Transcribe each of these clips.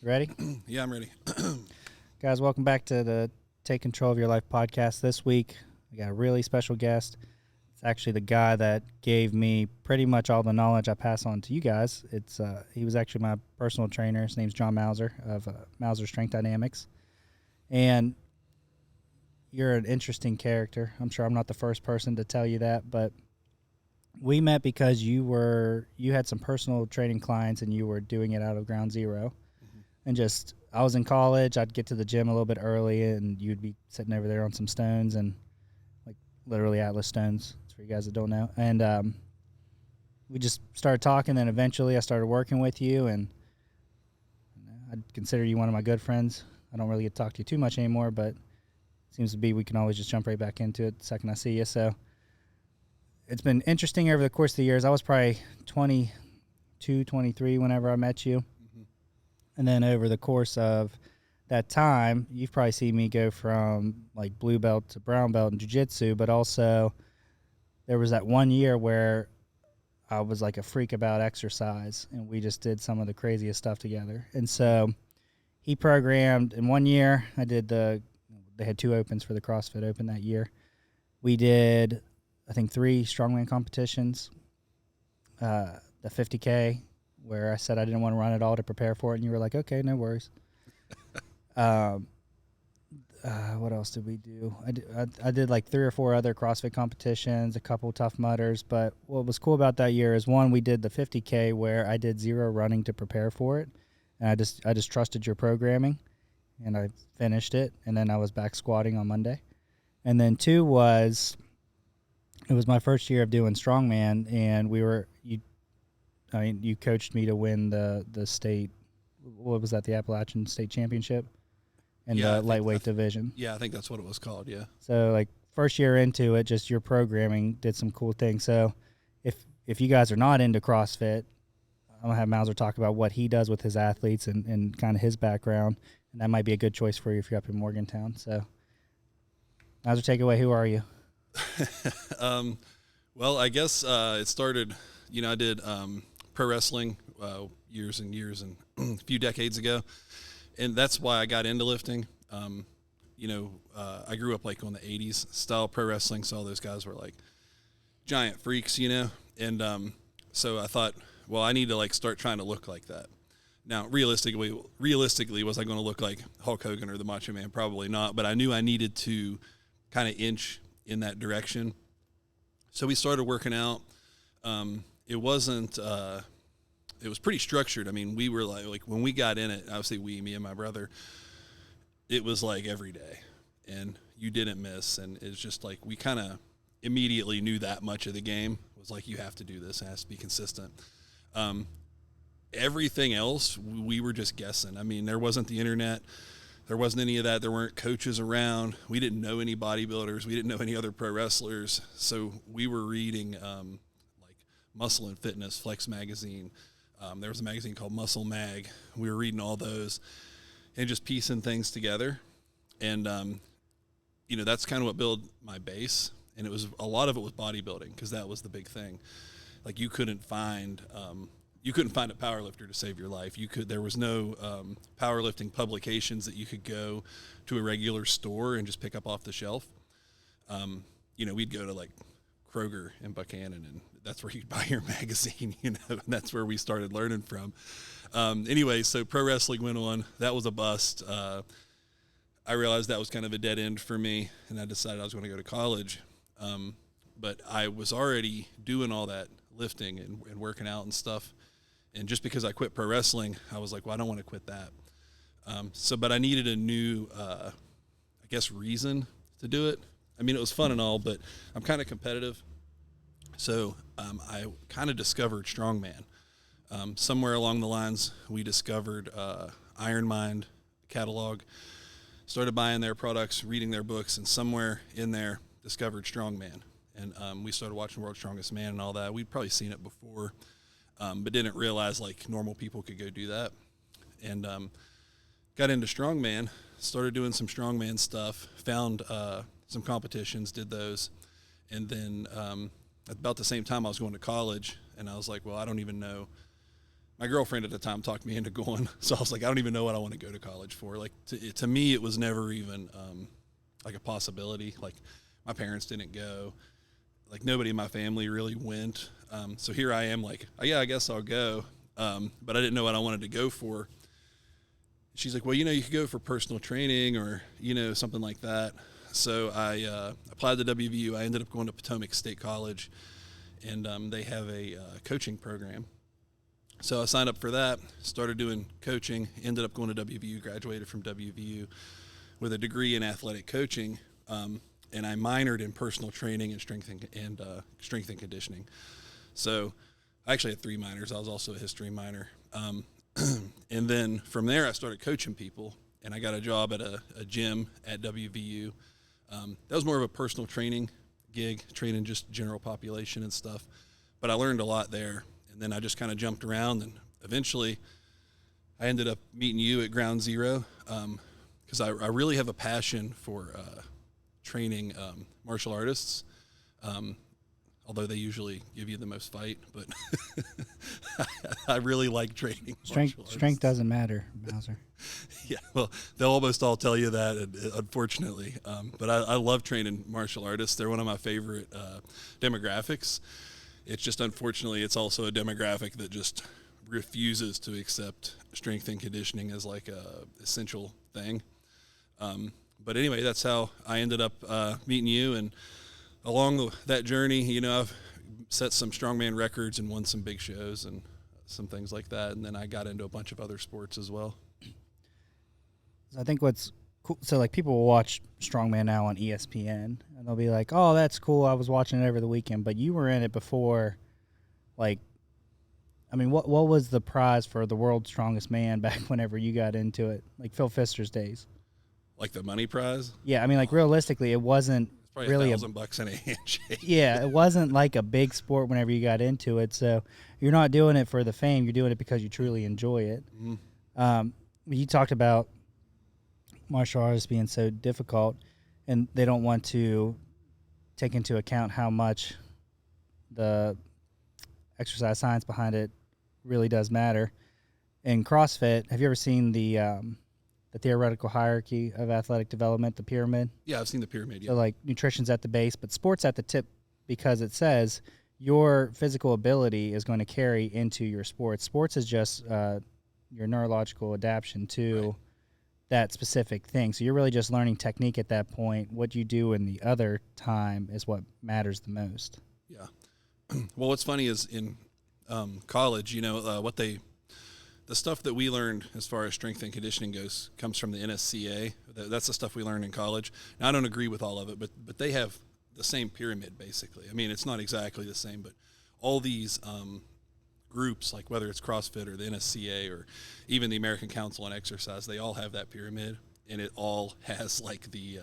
Ready? Yeah, I'm ready. Guys, welcome back to the Take Control of Your Life podcast. This week, we got a really special guest. It's actually the guy that gave me pretty much all the knowledge I pass on to you guys. He was actually my personal trainer. His name's John Mauser of Mauser Strength Dynamics. And you're an interesting character. I'm sure I'm not the first person to tell you that, but we met because you had some personal training clients and you were doing it out of ground zero. And I was in college, I'd get to the gym a little bit early and you'd be sitting over there on some stones and like literally Atlas stones. It's for you guys that don't know. And we just started talking. Then eventually I started working with you and I'd consider you one of my good friends. I don't really get to talk to you too much anymore, but it seems to be we can always just jump right back into it the second I see you. So it's been interesting over the course of the years. I was probably 22, 23 whenever I met you. And then over the course of that time, you've probably seen me go from like blue belt to brown belt in jiu-jitsu, but also there was that 1 year where I was like a freak about exercise and we just did some of the craziest stuff together. And so he programmed in 1 year. They had 2 opens for the CrossFit Open that year. We did, I think, 3 strongman competitions, the 50K, where I said I didn't want to run it all to prepare for it, and you were like, okay, no worries. What else did we do? I did like 3 or 4 other CrossFit competitions, a couple Tough Mudders, but what was cool about that year is, one, we did the 50K where I did 0 running to prepare for it, and I just trusted your programming, and I finished it, and then I was back squatting on Monday. And then 2 was, it was my first year of doing Strongman, and you coached me to win the state, what was that, the Appalachian State Championship in the lightweight division. Yeah, I think that's what it was called, yeah. So, like, first year into it, just your programming did some cool things. So, if you guys are not into CrossFit, I'm going to have Mauser talk about what he does with his athletes and kind of his background, and that might be a good choice for you if you're up in Morgantown. So, Mauser, take it away. Who are you? Well, I guess it started, I did pro wrestling years and years and a few decades ago, and that's why I got into lifting. I grew up like on the 80s style pro wrestling, so all those guys were like giant freaks, and so I thought, well, I need to like start trying to look like that. Now, realistically, was I going to look like Hulk Hogan or the Macho Man? Probably not, but I knew I needed to kind of inch in that direction. So we started working out. It wasn't, it was pretty structured. I mean, we were like when we got in it, obviously me and my brother, it was like every day and you didn't miss. And it's just like, we kind of immediately knew that much of the game. It was like, you have to do this. It has to be consistent. Everything else, we were just guessing. I mean, there wasn't the internet. There wasn't any of that. There weren't coaches around. We didn't know any bodybuilders. We didn't know any other pro wrestlers. So we were reading like Muscle and Fitness, Flex Magazine. There was a magazine called Muscle Mag. We were reading all those and just piecing things together. And, that's kind of what built my base. And a lot of it was bodybuilding because that was the big thing. Like you couldn't find a powerlifter to save your life. There was no powerlifting publications that you could go to a regular store and just pick up off the shelf. We'd go to like Kroger in Buchanan, and that's where you'd buy your magazine, and that's where we started learning from. Anyway, so pro wrestling went on. That was a bust. I realized that was kind of a dead end for me, and I decided I was going to go to college. But I was already doing all that lifting and working out and stuff. And just because I quit pro wrestling, I was like, well, I don't want to quit that. But I needed a new, reason to do it. I mean, it was fun and all, but I'm kind of competitive. So I kind of discovered Strongman. Somewhere along the lines, we discovered Iron Mind catalog, started buying their products, reading their books, and somewhere in there discovered Strongman. And we started watching World's Strongest Man and all that. We'd probably seen it before, but didn't realize like normal people could go do that. And got into Strongman, started doing some Strongman stuff, found some competitions, did those. And then at about the same time I was going to college, and I was like, well, I don't even know my girlfriend at the time talked me into going. So I was like, I don't even know what I want to go to college for. Like to me, it was never even like a possibility. Like my parents didn't go. Like nobody in my family really went. So here I am like, oh, yeah, I guess I'll go. But I didn't know what I wanted to go for. She's like, well, you could go for personal training or, something like that. So I applied to WVU. I ended up going to Potomac State College, and they have a coaching program. So I signed up for that, started doing coaching, ended up going to WVU, graduated from WVU with a degree in athletic coaching, and I minored in personal training and strength and conditioning. So I actually had 3 minors. I was also a history minor. And then from there, I started coaching people, and I got a job at a gym at WVU. That was more of a personal training gig, training just general population and stuff. But I learned a lot there. And then I just kind of jumped around, and eventually I ended up meeting you at Ground Zero because I really have a passion for training martial artists, although they usually give you the most fight. But I really like training martial artists. Strength doesn't matter, Bowser. Yeah, well, they'll almost all tell you that, unfortunately. But I love training martial artists. They're one of my favorite demographics. It's just, unfortunately, it's also a demographic that just refuses to accept strength and conditioning as like a essential thing. But anyway, that's how I ended up meeting you. And along that journey, I've set some strongman records and won some big shows and some things like that. And then I got into a bunch of other sports as well. I think what's cool, so like people will watch Strongman now on ESPN, and they'll be like, "Oh, that's cool. I was watching it over the weekend." But you were in it before, like, I mean, what was the prize for the world's strongest man back whenever you got into it, like Phil Pfister's days? Like the money prize? Yeah, I mean, like realistically, it wasn't probably really $1,000 in a handshake. Yeah, it wasn't like a big sport whenever you got into it. So you're not doing it for the fame; you're doing it because you truly enjoy it. Mm-hmm. You talked about martial artists being so difficult, and they don't want to take into account how much the exercise science behind it really does matter. In CrossFit, have you ever seen the theoretical hierarchy of athletic development, the pyramid? Yeah, I've seen the pyramid. Yeah. So like nutrition's at the base, but sports at the tip, because it says your physical ability is going to carry into your sports. Sports is just your neurological adaptation to that specific thing. So you're really just learning technique at that point. What you do in the other time is what matters the most. Yeah. Well, what's funny is in college, the stuff that we learned as far as strength and conditioning goes comes from the NSCA. That's the stuff we learned in college. Now, I don't agree with all of it, but they have the same pyramid, basically. I mean, it's not exactly the same, but all these groups, like whether it's CrossFit or the NSCA or even the American Council on Exercise, they all have that pyramid, and it all has like the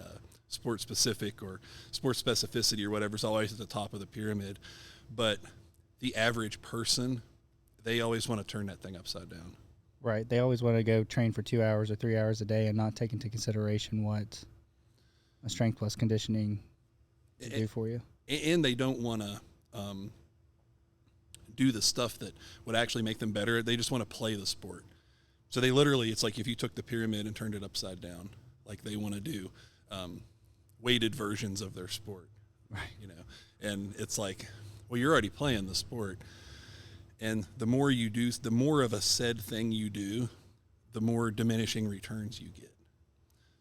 sport specific or sport specificity or whatever is always at the top of the pyramid. But the average person, they always want to turn that thing upside down. Right. They always want to go train for 2 hours or 3 hours a day and not take into consideration what a strength plus conditioning can do for you. And they don't want to do the stuff that would actually make them better. They just want to play the sport. So they literally, it's like if you took the pyramid and turned it upside down, like they want to do weighted versions of their sport. Right. And it's like, well, you're already playing the sport. And the more you do, the more of a said thing you do, the more diminishing returns you get.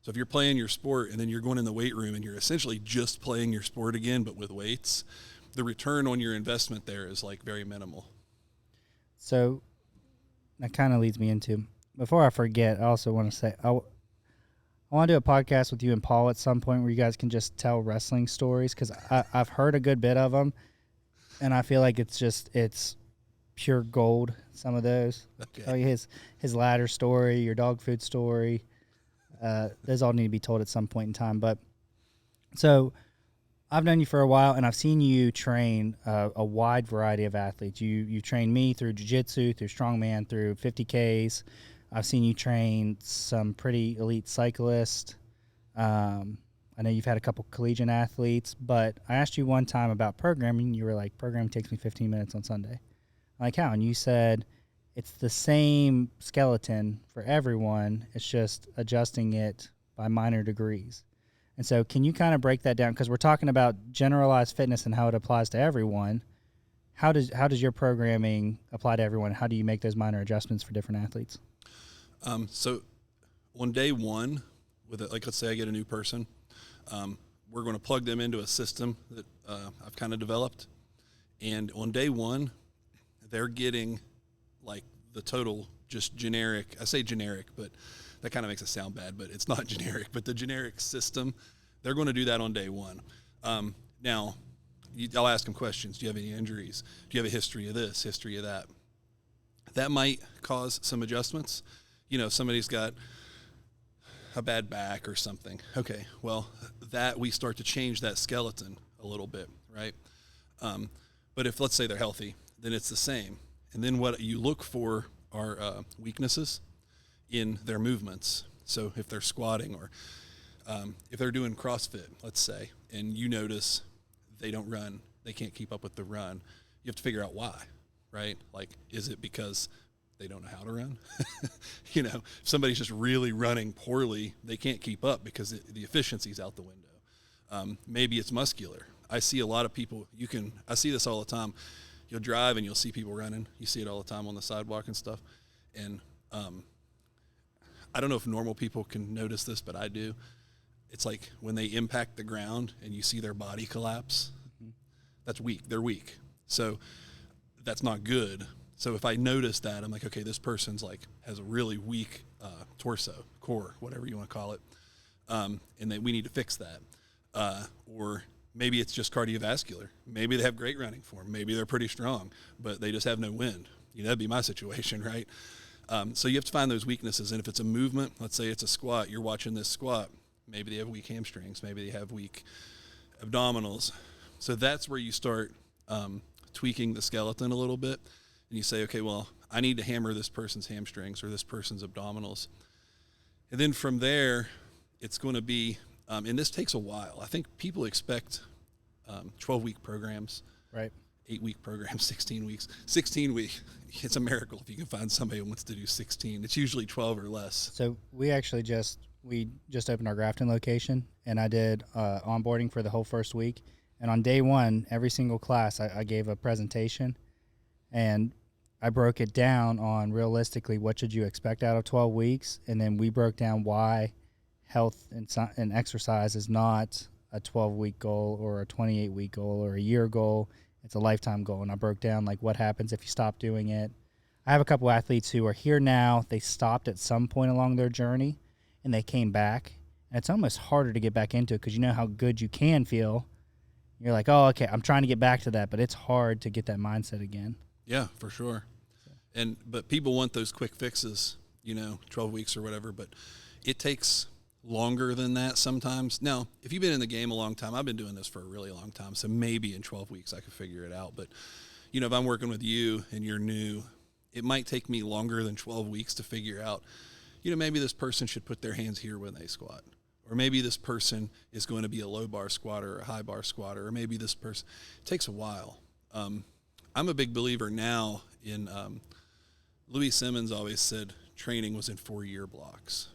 So if you're playing your sport and then you're going in the weight room and you're essentially just playing your sport again, but with weights, the return on your investment there is like very minimal. So that kind of leads me into, before I forget, I also want to say, I want to do a podcast with you and Paul at some point where you guys can just tell wrestling stories, because I've heard a good bit of them, and I feel like it's pure gold, some of those. Okay. Tell you his ladder story, your dog food story. Those all need to be told at some point in time. But so I've known you for a while, and I've seen you train a wide variety of athletes. You train me through jiu-jitsu, through strongman, through 50Ks. I've seen you train some pretty elite cyclists. I know you've had a couple collegiate athletes, but I asked you one time about programming. You were like, programming takes me 15 minutes on Sunday. I'm like, how? And you said it's the same skeleton for everyone. It's just adjusting it by minor degrees. And so can you kind of break that down? Because we're talking about generalized fitness and how it applies to everyone. How does your programming apply to everyone? How do you make those minor adjustments for different athletes? So on day one, like let's say I get a new person, we're going to plug them into a system that I've kind of developed. And on day one, they're getting like the total just generic. I say generic, but that kind of makes it sound bad, but it's not generic. But the generic system, they're going to do that on day one. Now, I'll ask them questions. Do you have any injuries? Do you have a history of this, history of that? That might cause some adjustments. Somebody's got a bad back or something. Okay, well, that we start to change that skeleton a little bit, right? But if, let's say, they're healthy, then it's the same. And then what you look for are weaknesses in their movements. So if they're squatting or if they're doing CrossFit, let's say, and you notice they don't run, they can't keep up with the run, you have to figure out why, right? Like, is it because they don't know how to run? If somebody's just really running poorly, they can't keep up because the efficiency's out the window. Maybe it's muscular. I see a lot of people, I see this all the time. You'll drive and you'll see people running. You see it all the time on the sidewalk and stuff. And I don't know if normal people can notice this, but I do. It's like when they impact the ground and you see their body collapse, that's weak. They're weak. So that's not good. So if I notice that, I'm like, okay, this person's has a really weak torso, core, whatever you want to call it, and then we need to fix that. Or maybe it's just cardiovascular. Maybe they have great running form. Maybe they're pretty strong, but they just have no wind. That'd be my situation, right? So you have to find those weaknesses. And if it's a movement, let's say it's a squat, you're watching this squat. Maybe they have weak hamstrings. Maybe they have weak abdominals. So that's where you start tweaking the skeleton a little bit. And you say, okay, well, I need to hammer this person's hamstrings or this person's abdominals. And then from there, it's going to be, and this takes a while. I think people expect 12-week programs. Right. 8-week programs, 16 weeks. 16 weeks, it's a miracle if you can find somebody who wants to do 16. It's usually 12 or less. So we actually just opened our Grafton location, and I did onboarding for the whole first week. And on day one, every single class, I gave a presentation, and I broke it down on realistically what should you expect out of 12 weeks, and then we broke down why health and exercise is not a 12-week goal or a 28-week goal or a year goal. It's a lifetime goal, and I broke down what happens if you stop doing it. I have a couple athletes who are here now. They stopped at some point along their journey, and they came back, and it's almost harder to get back into it because you know how good you can feel. You're like, oh, okay, I'm trying to get back to that, but it's hard to get that mindset again. Yeah, for sure. But people want those quick fixes, 12 weeks or whatever, but it takes longer than that sometimes. Now, if you've been in the game a long time, I've been doing this for a really long time, so maybe in 12 weeks I could figure it out. But, if I'm working with you and you're new, it might take me longer than 12 weeks to figure out, maybe this person should put their hands here when they squat. Or maybe this person is going to be a low bar squatter or a high bar squatter. Or maybe this person, it takes a while. I'm a big believer now in, Louis Simmons always said training was in 4-year blocks.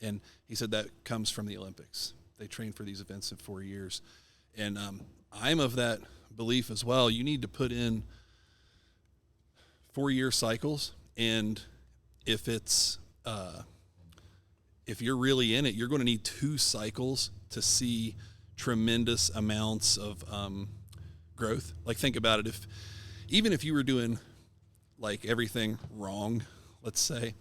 And he said that comes from the Olympics. They train for these events in 4 years. And I'm of that belief as well. You need to put in 4-year cycles. And if you're really in it, you're going to need 2 cycles to see tremendous amounts of growth. Think about it. Even if you were doing everything wrong, let's say,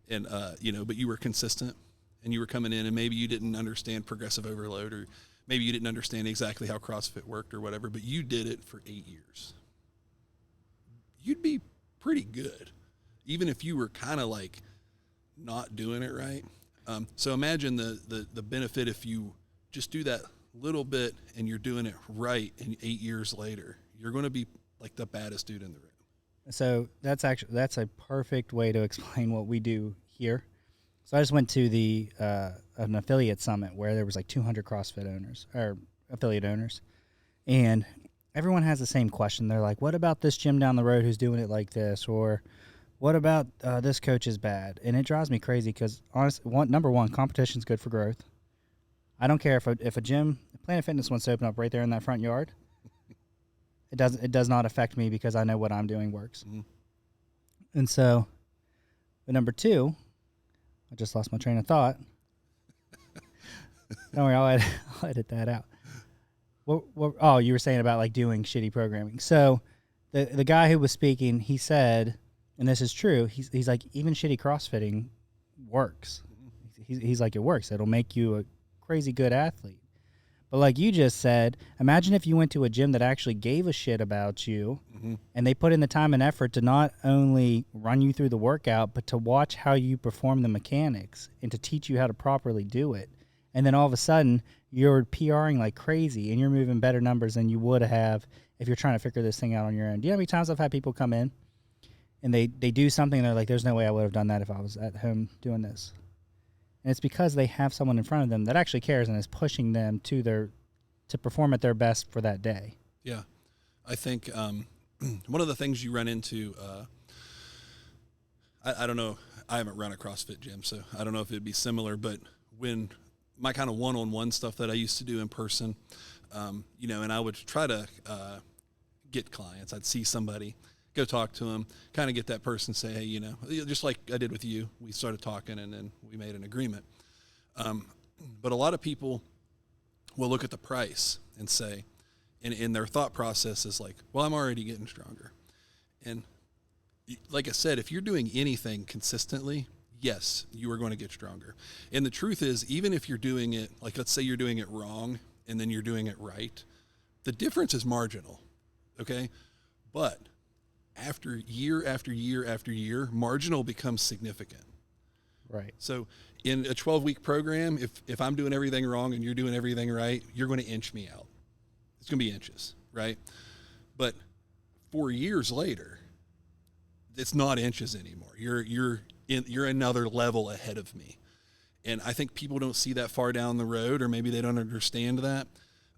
and but you were consistent and you were coming in and maybe you didn't understand progressive overload or maybe you didn't understand exactly how CrossFit worked or whatever, but you did it for 8 years. You'd be pretty good, even if you were kind of not doing it right. So imagine the benefit if you just do that little bit and you're doing it right, and 8 years later, you're going to be the baddest dude in the room. So that's a perfect way to explain what we do here. So I just went to an affiliate summit where there was 200 CrossFit owners or affiliate owners, and everyone has the same question. They're like, "What about this gym down the road who's doing it like this?" Or what about this coach is bad? And it drives me crazy because, honestly, number one, competition's good for growth. I don't care if a gym, Planet Fitness wants to open up right there in that front yard. It does not affect me because I know what I'm doing works. Mm-hmm. And so, but number two, I just lost my train of thought. Don't worry, I'll edit that out. Oh, you were saying about like doing shitty programming. So the guy who was speaking, he said, and this is true, he's like, even shitty CrossFitting works. He's like, it works. It'll make you a crazy good athlete. But like you just said, imagine if you went to a gym that actually gave a shit about you, and they put in the time and effort to not only run you through the workout, but to watch how you perform the mechanics and to teach you how to properly do it. And then all of a sudden, you're PRing like crazy and you're moving better numbers than you would have if you're trying to figure this thing out on your own. Do you know how many times I've had people come in and they do something and they're like, there's no way I would have done that if I was at home doing this. And it's because they have someone in front of them that actually cares and is pushing them to perform at their best for that day. Yeah. I think one of the things you run into, I don't know, I haven't run a CrossFit gym, so I don't know if it'd be similar, but when my kind of one-on-one stuff that I used to do in person, and I would try to get clients. I'd see somebody, go talk to them, kind of get that person, say, hey, just like I did with you, we started talking and then we made an agreement. But a lot of people will look at the price and say, and their thought process is like, well, I'm already getting stronger. And like I said, if you're doing anything consistently, yes, you are going to get stronger. And the truth is, even if you're doing it, like let's say you're doing it wrong and then you're doing it right, the difference is marginal, okay? But after year after year after year, marginal becomes significant. Right. So in a 12-week program, if I'm doing everything wrong and you're doing everything right, you're going to inch me out. It's going to be inches, right? But 4 years later, it's not inches anymore. You're another level ahead of me. And I think people don't see that far down the road, or maybe they don't understand that.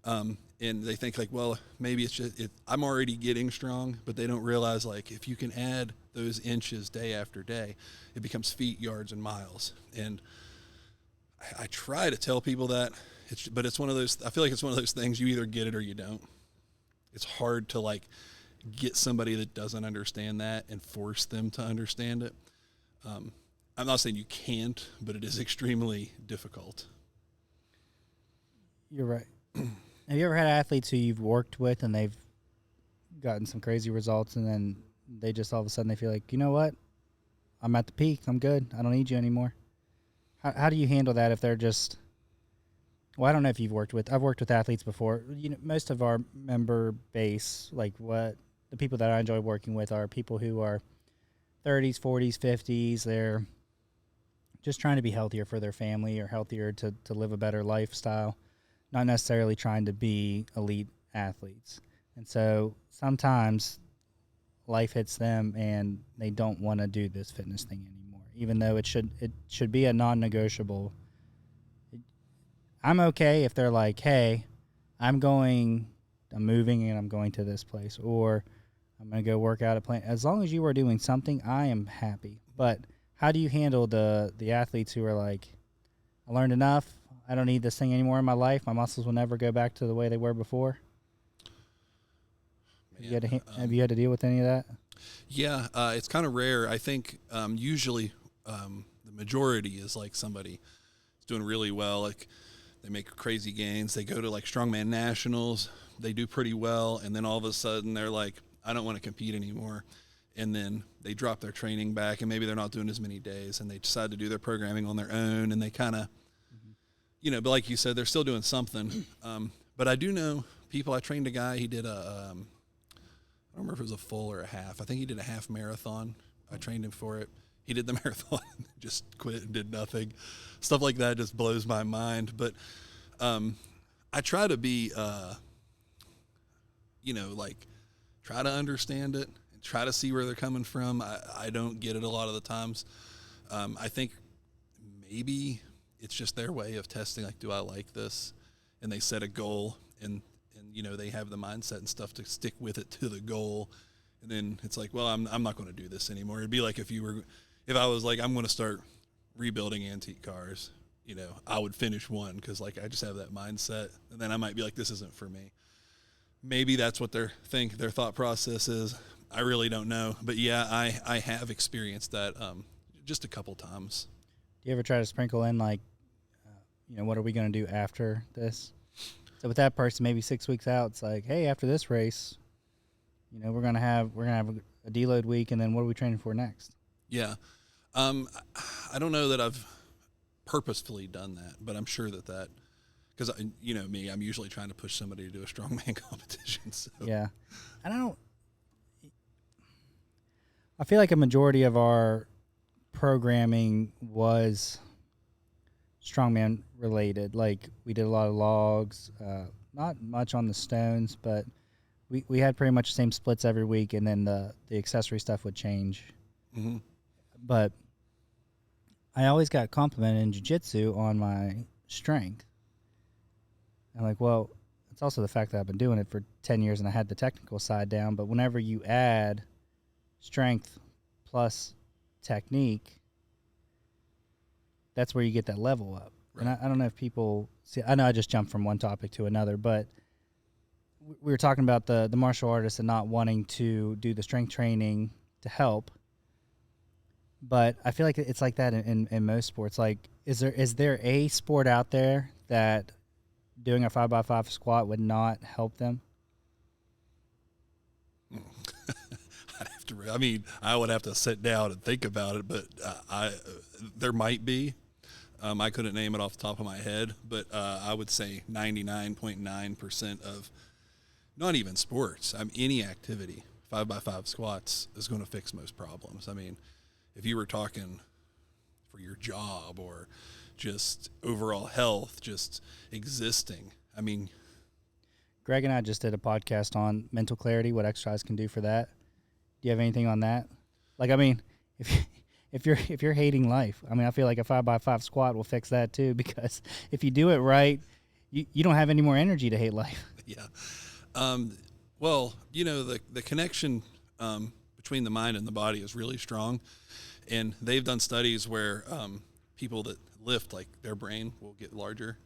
And they think like, well, maybe it's just, I'm already getting strong, but they don't realize like if you can add those inches day after day, it becomes feet, yards, and miles. And I try to tell people that, but it's one of those, I feel like it's one of those things, you either get it or you don't. It's hard to like get somebody that doesn't understand that and force them to understand it. I'm not saying you can't, but it is extremely difficult. You're right. Have you ever had athletes who you've worked with and they've gotten some crazy results and then they just all of a sudden they feel like, you know what? I'm at the peak. I'm good. I don't need you anymore. How do you handle that if they're just, well, I don't know if I've worked with athletes before. Most of our member base, like what the people that I enjoy working with are people who are 30s, 40s, 50s. They're just trying to be healthier for their family or healthier to live a better lifestyle, not necessarily trying to be elite athletes. And so sometimes life hits them and they don't want to do this fitness thing anymore, even though it should be a non-negotiable. I'm okay if they're like, hey, I'm moving and I'm going to this place, or I'm going to go work out at Plant. As long as you are doing something, I am happy. But how do you handle the athletes who are like, I learned enough. I don't need this thing anymore in my life. My muscles will never go back to the way they were before. Have you had to deal with any of that? Yeah, it's kind of rare. I think usually the majority is like somebody is doing really well. Like they make crazy gains. They go to like Strongman Nationals. They do pretty well. And then all of a sudden they're like, I don't want to compete anymore. And then they drop their training back and maybe they're not doing as many days and they decide to do their programming on their own and they kind of, but like you said, they're still doing something. But I do know people. I trained a guy. He did I don't remember if it was a full or a half. I think he did a half marathon. I trained him for it. He did the marathon, just quit and did nothing. Stuff like that just blows my mind. But I try to be, try to understand it and try to see where they're coming from. I don't get it a lot of the times. I think maybe it's just their way of testing, like, do I like this? And they set a goal and they have the mindset and stuff to stick with it to the goal. And then it's like, well, I'm not going to do this anymore. It'd be like if I was like, I'm going to start rebuilding antique cars, you know, I would finish one because like I just have that mindset, and then I might be like, this isn't for me. Maybe that's what their thought process is. I really don't know, but yeah, I have experienced that just a couple times. Do you ever try to sprinkle in like, what are we going to do after this? So with that person, maybe 6 weeks out, it's like, hey, after this race, we're gonna have a deload week, and then what are we training for next? Yeah, I don't know that I've purposefully done that, but I'm sure that because me, I'm usually trying to push somebody to do a strongman competition. So. Yeah, I feel like a majority of our programming was strongman related. Like we did a lot of logs, not much on the stones, but we had pretty much the same splits every week, and then the accessory stuff would change. Mm-hmm. But I always got complimented in jiu-jitsu on my strength. I'm like, well, it's also the fact that I've been doing it for 10 years and I had the technical side down. But whenever you add strength plus technique, that's where you get that level up. Right. And I don't know if people see, I know I just jumped from one topic to another, but we were talking about the martial artists and not wanting to do the strength training to help. But I feel like it's like that in most sports. Like, is there a sport out there that doing a 5x5 squat would not help them? I would have to sit down and think about it, but there might be. I couldn't name it off the top of my head, but I would say 99.9% of not even sports, any activity, 5x5 squats is going to fix most problems. I mean, if you were talking for your job or just overall health, just existing, I mean. Greg and I just did a podcast on mental clarity, what exercise can do for that. Do you have anything on that? Like, I mean, if you're hating life, I mean, I feel like a 5x5 squat will fix that too, because if you do it right, you don't have any more energy to hate life. Yeah. Well, the connection between the mind and the body is really strong. And they've done studies where people that lift, like their brain will get larger.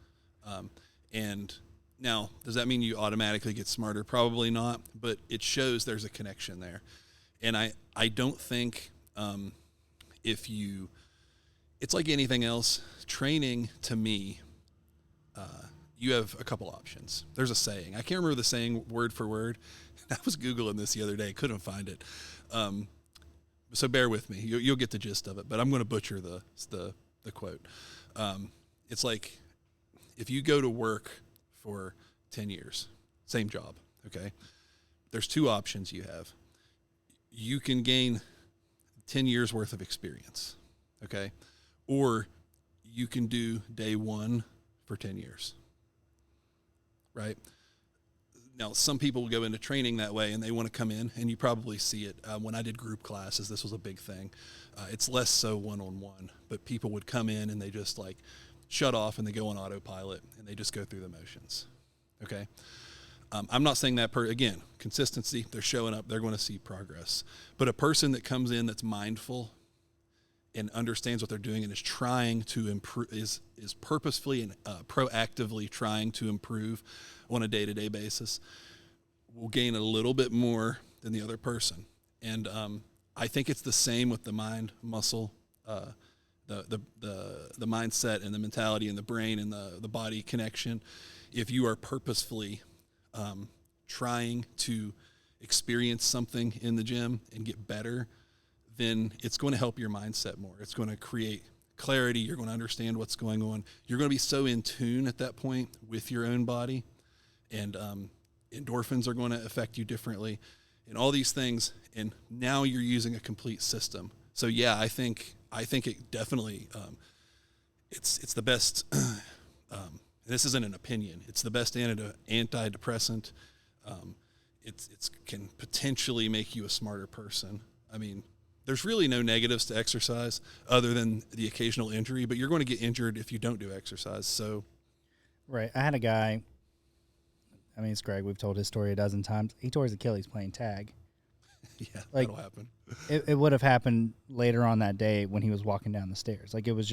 And now, does that mean you automatically get smarter? Probably not, but it shows there's a connection there. And I don't think it's like anything else, training to me, you have a couple options. There's a saying. I can't remember the saying word for word. I was Googling this the other day. Couldn't find it. So bear with me. You'll get the gist of it, but I'm going to butcher the quote. It's like if you go to work for 10 years, same job, okay? There's two options you have. You can gain 10 years worth of experience, okay? Or you can do day one for 10 years, right? Now, some people go into training that way and they want to come in, and you probably see it. When I did group classes, this was a big thing. It's less so one-on-one, but people would come in and they just like shut off and they go on autopilot and they just go through the motions, okay? I'm not saying that again, consistency, they're showing up, they're going to see progress. But a person that comes in that's mindful and understands what they're doing and is trying to improve, is purposefully and proactively trying to improve on a day-to-day basis, will gain a little bit more than the other person. And I think it's the same with the mind, muscle, the mindset and the mentality and the brain and the body connection. If you are purposefully trying to experience something in the gym and get better, then it's going to help your mindset more. It's going to create clarity. You're going to understand what's going on. You're going to be so in tune at that point with your own body, and endorphins are going to affect you differently and all these things. And now you're using a complete system. So yeah, I think it definitely, it's the best, this isn't an opinion. It's the best antidepressant. It can potentially make you a smarter person. I mean, there's really no negatives to exercise other than the occasional injury, but you're going to get injured if you don't do exercise. So, right. I had a guy, I mean, it's Greg. We've told his story a dozen times. He tore his Achilles playing tag. Yeah, Like, that'll happen. it would have happened later on that day when he was walking down the stairs. Like, it was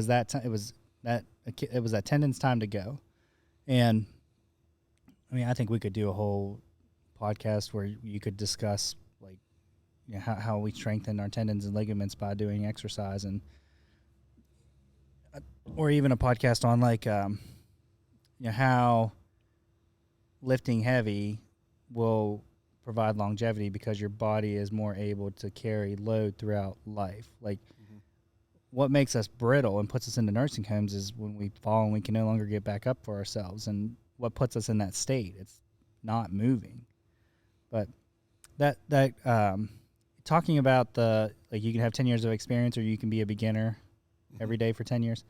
that tendon's time to go. And I mean, I think we could do a whole podcast where you could discuss like, you know, how we strengthen our tendons and ligaments by doing exercise, and or even a podcast on like how lifting heavy will provide longevity because your body is more able to carry load throughout life. Like, what makes us brittle and puts us into nursing homes is when we fall and we can no longer get back up for ourselves. And what puts us in that state? It's not moving. But talking about you can have 10 years of experience or you can be a beginner every day for 10 years.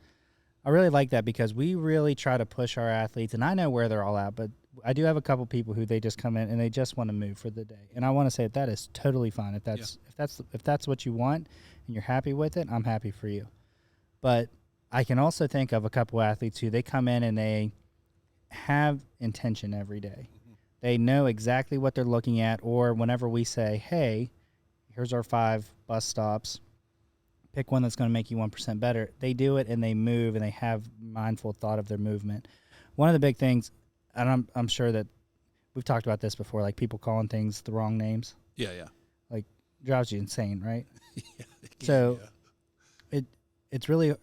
I really like that because we really try to push our athletes, and I know where they're all at, but I do have a couple people who they just come in and they just want to move for the day. And I want to say that is totally fine. If that's what you want and you're happy with it, I'm happy for you. But I can also think of a couple athletes who they come in and they have intention every day. They know exactly what they're looking at, or whenever we say, hey, here's our 5 bus stops, pick one that's going to make you 1% better, they do it and they move and they have mindful thought of their movement. One of the big things, and I'm sure that we've talked about this before, like people calling things the wrong names. Yeah. Like, drives you insane, right? Yeah. So it's really, I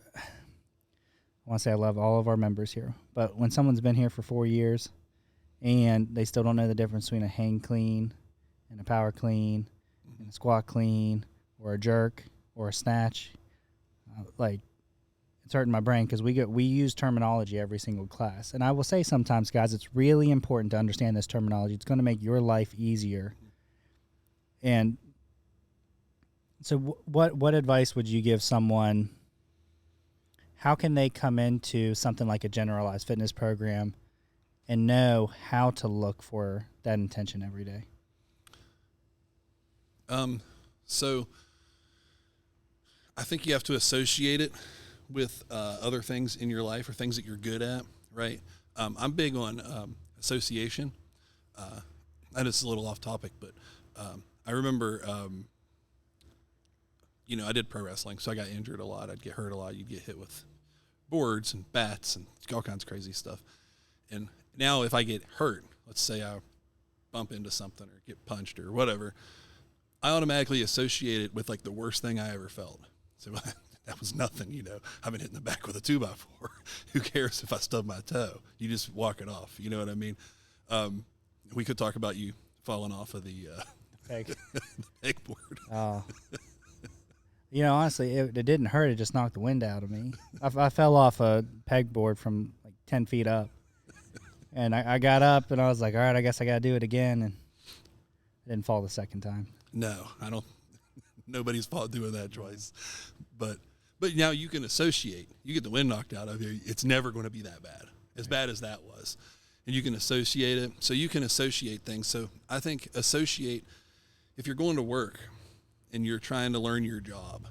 want to say I love all of our members here, but when someone's been here for 4 years and they still don't know the difference between a hang clean and a power clean and a squat clean or a jerk or a snatch, it's hurting my brain because we use terminology every single class. And I will say sometimes, guys, it's really important to understand this terminology. It's going to make your life easier. And so what advice would you give someone? How can they come into something like a generalized fitness program and know how to look for that intention every day? So I think you have to associate it with other things in your life or things that you're good at, right? I'm big on association. And it's a little off topic, but I remember, I did pro wrestling, so I got injured a lot. I'd get hurt a lot. You'd get hit with boards and bats and all kinds of crazy stuff. And now if I get hurt, let's say I bump into something or get punched or whatever, I automatically associate it with like the worst thing I ever felt. So that was nothing, I've been hit in the back with a 2x4. Who cares if I stub my toe? You just walk it off. You know what I mean? We could talk about you falling off of the Peg. the pegboard. Oh. Honestly, it didn't hurt. It just knocked the wind out of me. I fell off a pegboard from like 10 feet up. And I got up and I was like, all right, I guess I got to do it again. And I didn't fall the second time. No, I don't. Nobody's fault doing that twice. But now you can associate. You get the wind knocked out of you. It's never going to be that bad, as bad as that was. And you can associate it. So you can associate things. So I think associate, if you're going to work and you're trying to learn your job,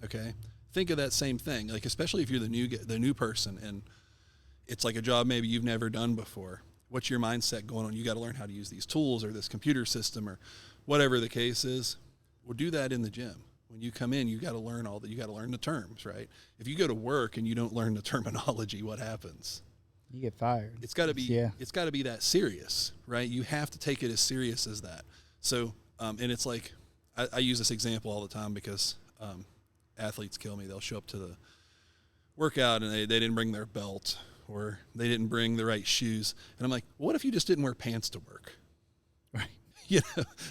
okay, think of that same thing. Like, especially if you're the new person and it's like a job maybe you've never done before. What's your mindset going on? You got to learn how to use these tools or this computer system or whatever the case is. Well, do that in the gym. When you come in, you got to learn you got to learn the terms, right? If you go to work and you don't learn the terminology, what happens? You get fired. It's got to be It's got to be that serious, right? You have to take it as serious as that. So, and it's like I use this example all the time because athletes kill me. They'll show up to the workout and they didn't bring their belt or they didn't bring the right shoes. And I'm like, what if you just didn't wear pants to work? Right.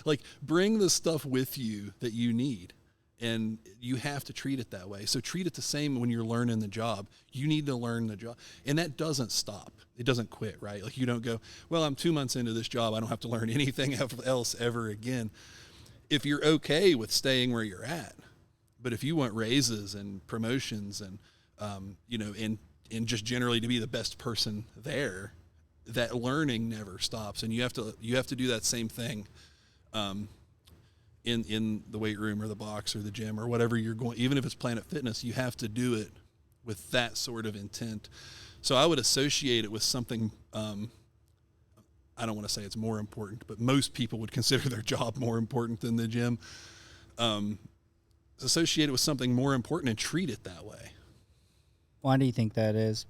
Like bring the stuff with you that you need. And you have to treat it that way. So treat it the same when you're learning the job. You need to learn the job. And that doesn't stop. It doesn't quit, right? Like you don't go, well, I'm 2 months into this job. I don't have to learn anything else ever again. If you're okay with staying where you're at, but if you want raises and promotions and, and just generally to be the best person there, that learning never stops. And you have to do that same thing, in the weight room or the box or the gym or whatever you're going, even if it's Planet Fitness, you have to do it with that sort of intent. So I would associate it with something, I don't want to say it's more important, but most people would consider their job more important than the gym. It's associated with something more important and treat it that way. Why do you think that is?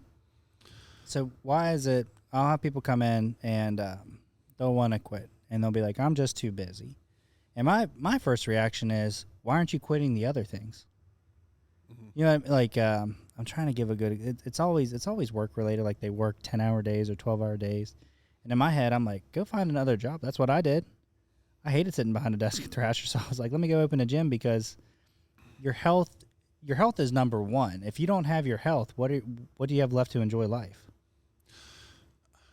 So why is it, I'll have people come in and they'll want to quit and they'll be like, I'm just too busy. And my first reaction is, why aren't you quitting the other things? Mm-hmm. You know, like I'm trying to give a good, it's always work related. Like they work 10-hour days or 12-hour days. And in my head, I'm like, go find another job. That's what I did. I hated sitting behind a desk at Thrasher. So I was like, let me go open a gym, because your health is number one. If you don't have your health, what do you have left to enjoy life?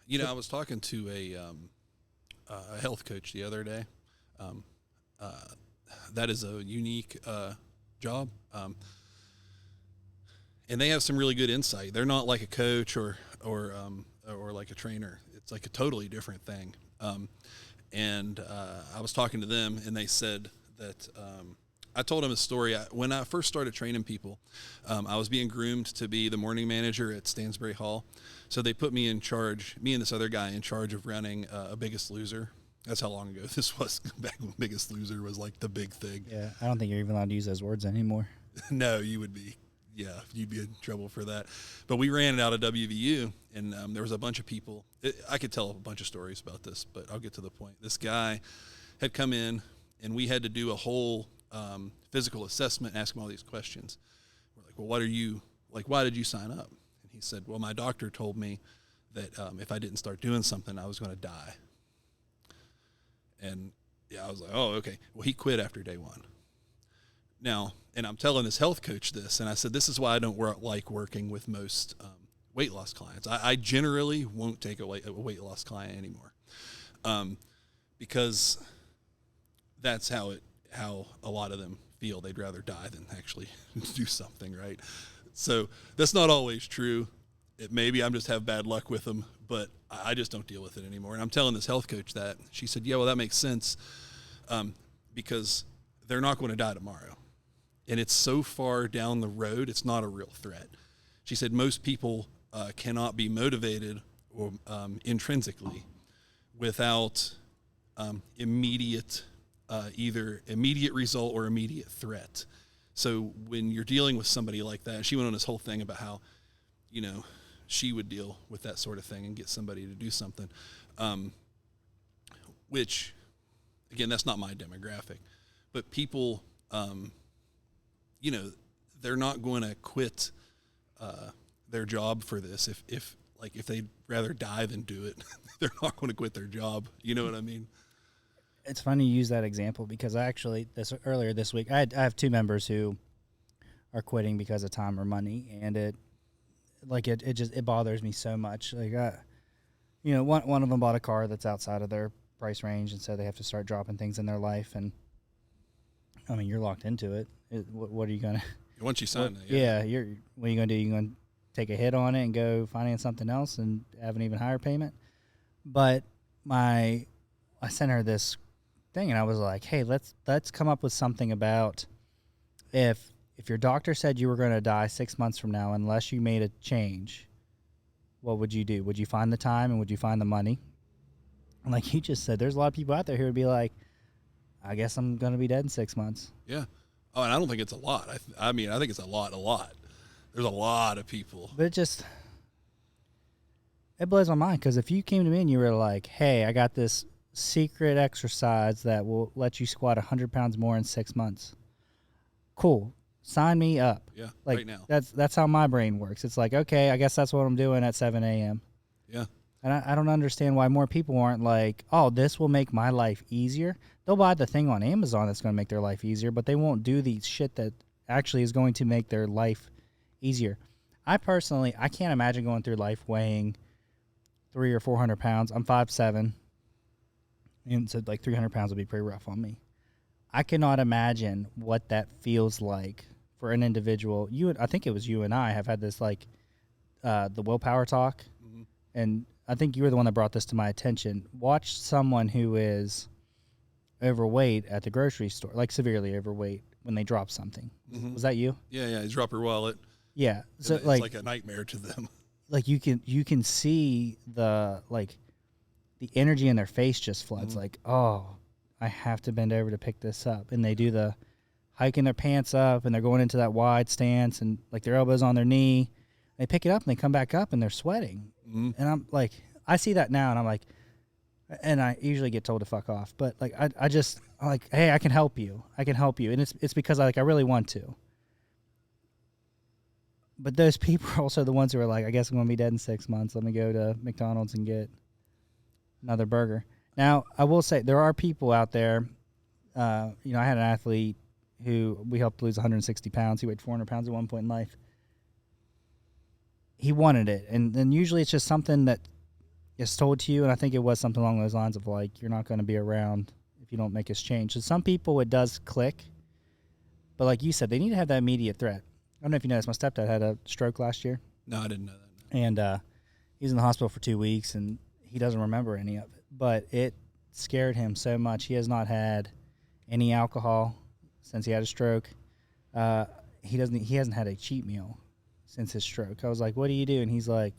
You know, I was talking to a health coach the other day. That is a unique job. And they have some really good insight. They're not like a coach or like a trainer. It's like a totally different thing. And I was talking to them, and they said that I told them a story. When I first started training people, I was being groomed to be the morning manager at Stansbury Hall. So they put me in charge, me and this other guy in charge of running a Biggest Loser. That's how long ago this was, back when Biggest Loser was like the big thing. Yeah, I don't think you're even allowed to use those words anymore. No, you would be. Yeah, you'd be in trouble for that. But we ran it out of WVU, and there was a bunch of people. I could tell a bunch of stories about this, but I'll get to the point. This guy had come in, and we had to do a whole physical assessment, ask him all these questions. We're like, well, why did you sign up? And he said, well, my doctor told me that if I didn't start doing something, I was going to die. And yeah, I was like, oh, okay. Well, he quit after day one. Now, and I'm telling this health coach this, and I said, this is why I don't like working with most weight loss clients. I generally won't take a weight loss client anymore, because that's how a lot of them feel. They'd rather die than actually do something, right? So that's not always true. Maybe I'm just have bad luck with them, but I just don't deal with it anymore. And I'm telling this health coach that. She said, yeah, well, that makes sense, because they're not going to die tomorrow. And it's so far down the road, it's not a real threat. She said most people cannot be motivated or intrinsically without immediate either immediate result or immediate threat. So when you're dealing with somebody like that, she went on this whole thing about how, you know, she would deal with that sort of thing and get somebody to do something, which, again, that's not my demographic. But people, you know, they're not going to quit their job for this. If they'd rather die than do it, they're not going to quit their job. You know what I mean? It's funny you use that example, because earlier this week, I have two members who are quitting because of time or money, and it bothers me so much. Like, you know, one of them bought a car that's outside of their price range, and so they have to start dropping things in their life. And I mean, you're locked into it. What are you gonna? Once you sign it, yeah. What are you gonna do? You gonna take a hit on it and go finance something else and have an even higher payment? But I sent her this thing, and I was like, hey, let's come up with something about if your doctor said you were going to die 6 months from now unless you made a change, what would you do? Would you find the time, and would you find the money? And like you just said, there's a lot of people out there who would be like, I guess I'm going to be dead in 6 months. Yeah. Oh, and I don't think it's a lot. I mean, I think it's a lot. There's a lot of people. But it blows my mind, because if you came to me and you were like, hey, I got this secret exercise that will let you squat 100 pounds more in 6 months. Cool. Sign me up. Yeah, like, right now. That's how my brain works. It's like, okay, I guess that's what I'm doing at 7 a.m. Yeah. And I don't understand why more people aren't like, oh, this will make my life easier. They'll buy the thing on Amazon that's going to make their life easier, but they won't do the shit that actually is going to make their life easier. I can't imagine going through life weighing 300 or 400 pounds. I'm 5'7", and so like 300 pounds would be pretty rough on me. I cannot imagine what that feels like for an individual. I think it was you and I have had this, like, the willpower talk, mm-hmm. And I think you were the one that brought this to my attention. Watch someone who is overweight at the grocery store, like severely overweight, when they drop something. Mm-hmm. Was that you? Yeah, they drop your wallet. Yeah, so it's like a nightmare to them. Like you can see the the energy in their face just floods. Like, oh, I have to bend over to pick this up. And they do the hiking their pants up, and they're going into that wide stance, and like their elbows on their knee. They pick it up, and they come back up, and they're sweating. And I'm like, I see that now, and I'm like, and I usually get told to fuck off, but like I'm like, hey, I can help you, and it's because I really want to. But those people are also the ones who are like, I guess I'm gonna be dead in 6 months. Let me go to McDonald's and get another burger. Now, I will say there are people out there. I had an athlete who we helped lose 160 pounds. He weighed 400 pounds at one point in life. He wanted it, and then usually it's just something that is told to you, and I think it was something along those lines of like, you're not going to be around if you don't make this change. So some people it does click, but like you said, they need to have that immediate threat. I don't know if you noticed, my stepdad had a stroke last year. No, I didn't know that. No. And he was in the hospital for 2 weeks, and he doesn't remember any of it. But it scared him so much. He has not had any alcohol since he had a stroke. He hasn't had a cheat meal since his stroke. I was like, what do you do? And he's like,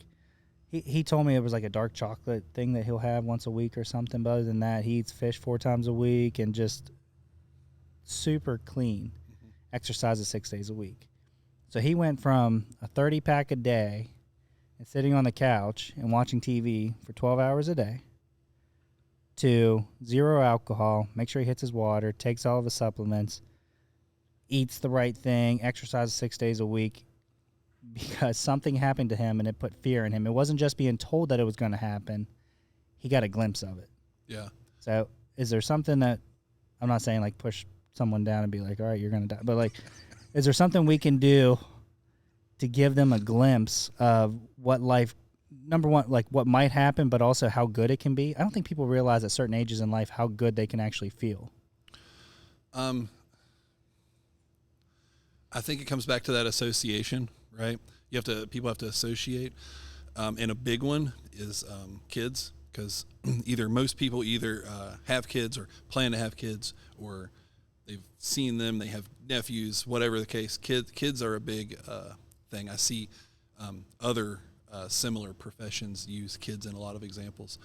he told me it was like a dark chocolate thing that he'll have once a week or something. But other than that, he eats fish 4 times a week and just super clean. Exercises 6 days a week. So he went from a 30-pack a day and sitting on the couch and watching TV for 12 hours a day to 0 alcohol, make sure he hits his water, takes all of his supplements, eats the right thing, exercises 6 days a week, because something happened to him and it put fear in him. It wasn't just being told that it was going to happen. He got a glimpse of it. Yeah. So is there something that, I'm not saying like push someone down and be like, all right, you're going to die, but like, is there something we can do to give them a glimpse of what life, number one, like what might happen, but also how good it can be? I don't think people realize at certain ages in life how good they can actually feel. I think it comes back to that association, right? People have to associate. And a big one is kids, because most people have kids or plan to have kids, or they've seen them, they have nephews, whatever the case. Kids are a big thing. I see other similar professions use kids in a lot of examples,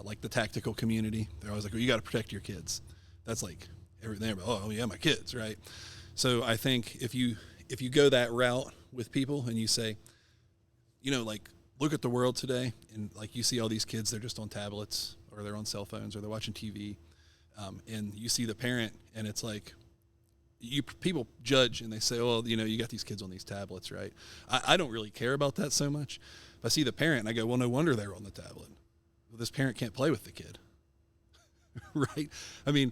like the tactical community. They're always like, well, you got to protect your kids. That's like everything. Oh yeah, my kids, right? So I think if you go that route with people and you say, like, look at the world today, and like you see all these kids, they're just on tablets or they're on cell phones or they're watching TV, and you see the parent, and it's like, people judge and they say, oh, you got these kids on these tablets, right? I don't really care about that so much. If I see the parent and I go, well, no wonder they're on the tablet. Well, this parent can't play with the kid, right? I mean,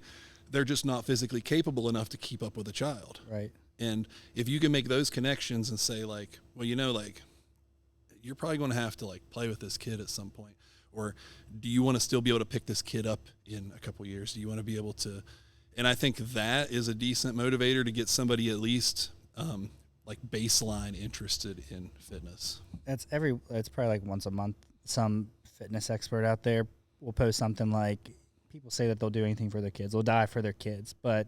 they're just not physically capable enough to keep up with a child. Right. And if you can make those connections and say like, well, like, you're probably going to have to like play with this kid at some point, or do you want to still be able to pick this kid up in a couple years? Do you want to be able to, and I think that is a decent motivator to get somebody at least like baseline interested in fitness. It's probably like once a month. Some fitness expert out there will post something like, people say that they'll do anything for their kids. They'll die for their kids, but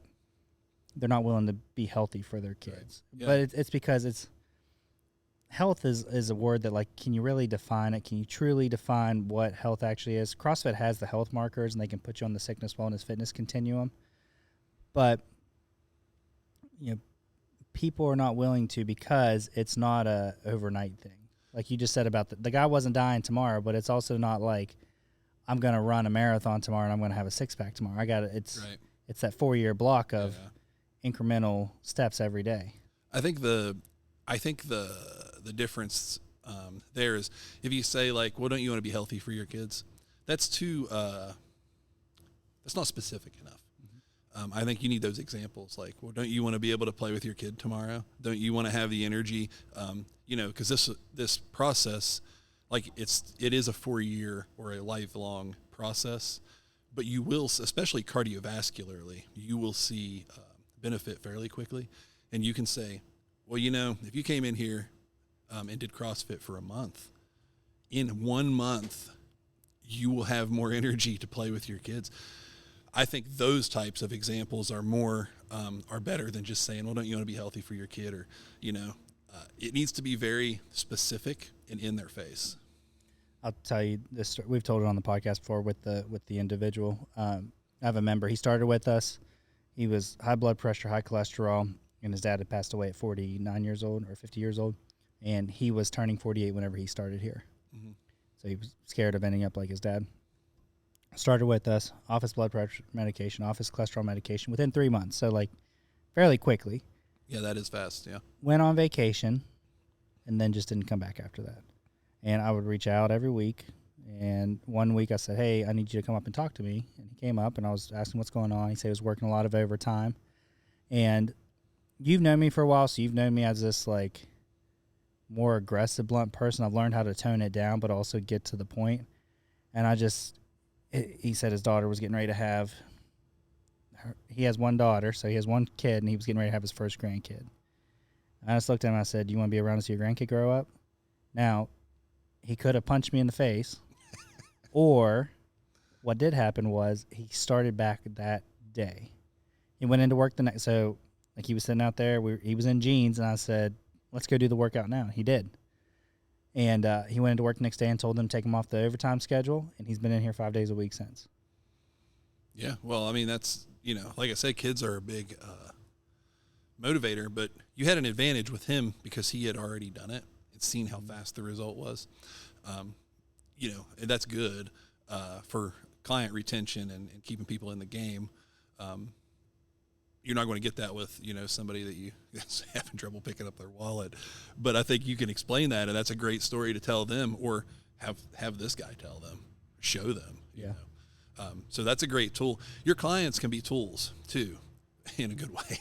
they're not willing to be healthy for their kids. Right. Yeah. But it's because health is a word that, like, can you really define it? Can you truly define what health actually is? CrossFit has the health markers, and they can put you on the sickness, wellness, fitness continuum. But, people are not willing to, because it's not a overnight thing. Like you just said about the guy wasn't dying tomorrow, but it's also not like, I'm going to run a marathon tomorrow and I'm going to have a 6-pack tomorrow. It's that 4-year block of incremental steps every day. I think the difference there is, if you say like, well, don't you want to be healthy for your kids? That's not specific enough. I think you need those examples. Like, well, don't you want to be able to play with your kid tomorrow? Don't you want to have the energy? Because this process, like it is a 4-year or a lifelong process, but you will, especially cardiovascularly, you will see benefit fairly quickly. And you can say, well, if you came in here and did CrossFit for a month, in 1 month, you will have more energy to play with your kids. I think those types of examples are better than just saying, well, don't you want to be healthy for your kid? Or, it needs to be very specific and in their face. I'll tell you this. We've told it on the podcast before with the individual. I have a member. He started with us. He was high blood pressure, high cholesterol, and his dad had passed away at 49 years old or 50 years old, and he was turning 48 whenever he started here. Mm-hmm. So he was scared of ending up like his dad. Started with us, off his blood pressure medication, off his cholesterol medication within 3 months. So like fairly quickly. Yeah, that is fast. Yeah. Went on vacation, and then just didn't come back after that. And I would reach out every week. And one week I said, hey, I need you to come up and talk to me. And he came up, and I was asking what's going on. He said he was working a lot of overtime. And you've known me for a while, so you've known me as this, like, more aggressive, blunt person. I've learned how to tone it down but also get to the point. And he said his daughter was getting ready to have he has one daughter, so he has one kid, and he was getting ready to have his first grandkid. I just looked at him and I said, do you want to be around to see your grandkid grow up? Now, he could have punched me in the face, or what did happen was he started back that day. He went into work the next, so like he was sitting out there, he was in jeans, and I said, let's go do the workout now. He did. And he went into work the next day and told them to take him off the overtime schedule, and he's been in here 5 days a week since. Yeah, well, I mean, that's, like I said, kids are a big motivator, but you had an advantage with him because he had already done it and seen how fast the result was. And that's good for client retention and keeping people in the game. You're not going to get that with, somebody that you having trouble picking up their wallet. But I think you can explain that, and that's a great story to tell them, or have this guy tell them, show them. Yeah. So that's a great tool. Your clients can be tools too, in a good way.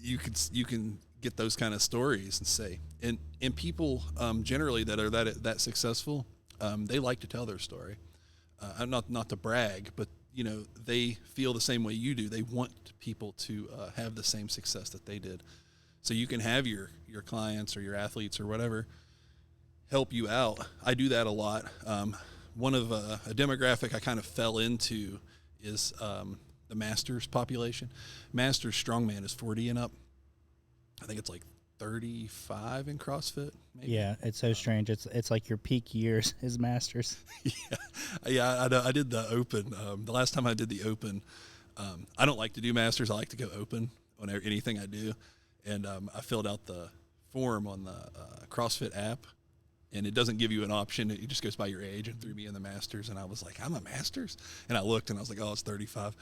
You can get those kind of stories and say, and people generally that are that successful, they like to tell their story. Not to brag, but they feel the same way you do. They want people to have the same success that they did. So you can have your clients or your athletes or whatever help you out. I do that a lot. One of a demographic I kind of fell into is the Masters population. Masters Strongman is 40 and up. I think it's like 35 in CrossFit. Maybe. Yeah, it's so strange. It's like your peak years is Masters. Yeah. I did the Open. The last time I did the Open, I don't like to do Masters. I like to go Open on anything I do. And I filled out the form on the CrossFit app, and it doesn't give you an option. It just goes by your age, and threw me in the Masters. And I was like, I'm a Masters? And I looked, and I was like, oh, it's 35.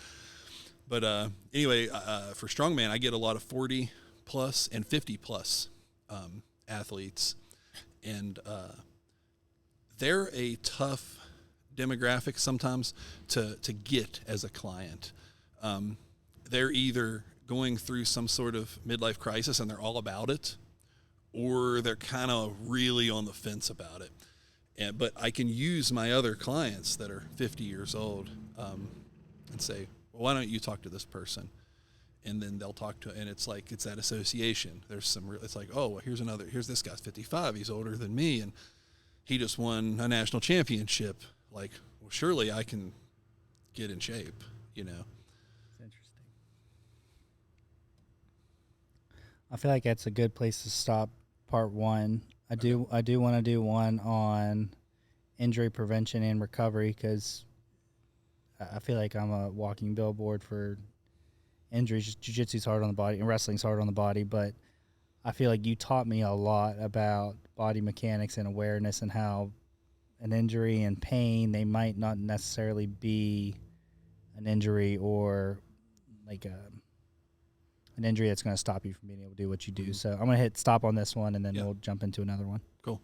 But anyway, for Strongman, I get a lot of 40 plus and 50 plus athletes, and they're a tough demographic sometimes to get as a client. They're either going through some sort of midlife crisis and they're all about it, or they're kind of really on the fence about it. But I can use my other clients that are 50 years old and say, well, why don't you talk to this person? And then they'll talk to, and it's like, it's that association. There's it's like, oh, well, here's this guy's 55. He's older than me, and he just won a national championship. Like, well, surely I can get in shape, It's interesting. I feel like that's a good place to stop part one. I do want to do one on injury prevention and recovery, because I feel like I'm a walking billboard for injuries. Jiu-jitsu's hard on the body and wrestling's hard on the body, but I feel like you taught me a lot about body mechanics and awareness, and how an injury and pain, they might not necessarily be an injury, or like an injury that's going to stop you from being able to do what you do. So I'm going to hit stop on this one, and then we'll jump into another one. Cool.